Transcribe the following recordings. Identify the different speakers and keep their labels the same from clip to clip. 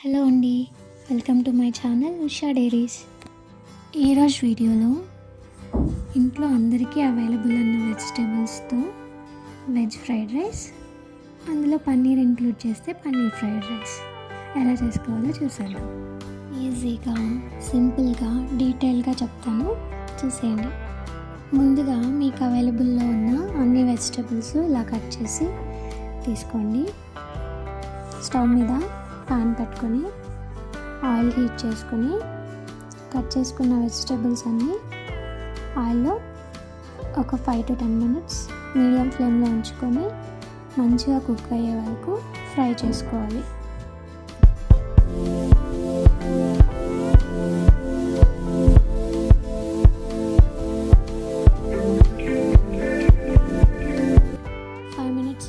Speaker 1: Hello అండి, welcome to my channel Usha diaries. ఈరోజు వీడియోలో ఇంట్లో అందరికీ అవైలబుల్ ఉన్న వెజిటేబుల్స్తో వెజ్ ఫ్రైడ్ రైస్, అందులో పన్నీర్ ఇంక్లూడ్ చేస్తే పన్నీర్ ఫ్రైడ్ రైస్ ఎలా చేసుకోవాలో చూసేద్దాం. ఈజీగా, సింపుల్గా, డీటెయిల్గా చెప్తాను, చూసేయండి. ముందుగా మీకు అవైలబుల్లో ఉన్న అన్ని వెజిటేబుల్స్ ఇలా కట్ చేసి తీసుకోండి. స్టవ్ మీద పాన్ పెట్టుకొని ఆయిల్ హీట్ చేసుకొని కట్ చేసుకున్న వెజిటేబుల్స్ అన్నీ ఆయిల్లో ఒక 5 to 10 minutes మీడియం ఫ్లేమ్లో ఉంచుకొని మంచిగా కుక్ అయ్యే వరకు ఫ్రై చేసుకోవాలి.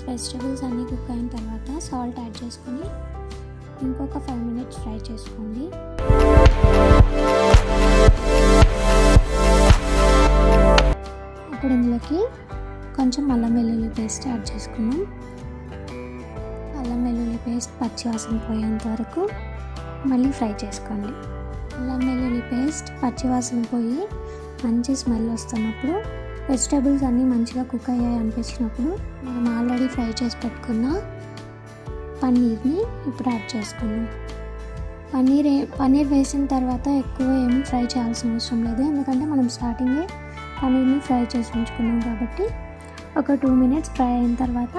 Speaker 1: వెజిటేబుల్స్ అన్నీ కుక్ అయిన తర్వాత సాల్ట్ యాడ్ చేసుకొని ఇంకొక 5 minutes ఫ్రై చేసుకోండి. ఇప్పుడు ఇందులోకి కొంచెం అల్లం వెల్లుల్లి పేస్ట్ యాడ్ చేసుకున్నాం. అల్లం వెల్లుల్లి పేస్ట్ పచ్చివాసన పోయేంత వరకు మళ్ళీ ఫ్రై చేసుకోండి. అల్లం వెల్లుల్లి పేస్ట్ పచ్చివాసన పోయి మంచి స్మెల్ వస్తున్నప్పుడు, వెజిటేబుల్స్ అన్నీ మంచిగా కుక్ అయ్యాయి అనిపించినప్పుడు మనం ఆల్రెడీ ఫ్రై చేసి పెట్టుకున్న పన్నీర్ని ఇప్పుడు యాడ్ చేసుకున్నాం. పన్నీర్ వేసిన తర్వాత ఎక్కువ ఏమీ ఫ్రై చేయాల్సిన అవసరం లేదు, ఎందుకంటే మనం స్టార్టింగే పన్నీర్ని ఫ్రై చేసి ఉంచుకున్నాం కాబట్టి. ఒక 2 minutes ఫ్రై అయిన తర్వాత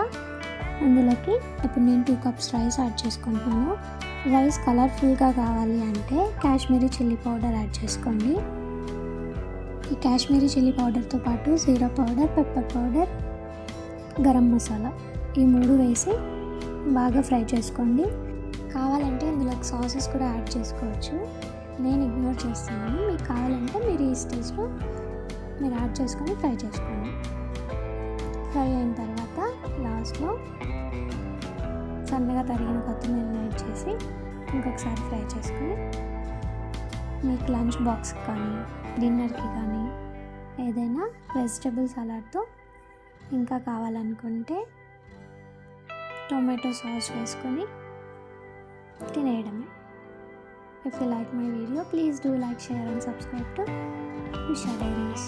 Speaker 1: అందులోకి ఇప్పుడు నేను 2 cups రైస్ యాడ్ చేసుకుంటున్నాను. రైస్ కలర్ఫుల్గా కావాలి అంటే కాశ్మీరీ చిల్లీ పౌడర్ యాడ్ చేసుకోండి. ఈ కాశ్మీరీ చిల్లీ పౌడర్తో పాటు జీరా powder, pepper powder, garam masala ఈ 3 వేసి బాగా ఫ్రై చేసుకోండి. కావాలంటే ఇందులో సాసెస్ కూడా యాడ్ చేసుకోవచ్చు, నేను ఇగ్నోర్ చేస్తున్నాను. మీకు కావాలంటే మీరు ఈ స్టేజ్లో మీరు యాడ్ చేసుకొని ఫ్రై చేసుకోండి. ఫ్రై అయిన తర్వాత లాస్ట్లో సన్నగా తరిగిన కొత్తిమీరని యాడ్ చేసి ఇంకొకసారి ఫ్రై చేసుకొని మీకు లంచ్ బాక్స్కి కానీ డిన్నర్కి కానీ ఏదైనా వెజిటబుల్ సలాడ్తో ఇంకా కావాలనుకుంటే టొమాటో సాస్ వేసుకొని తినేయడమే. If you like my video, please do like, share and subscribe to Usha Dairies.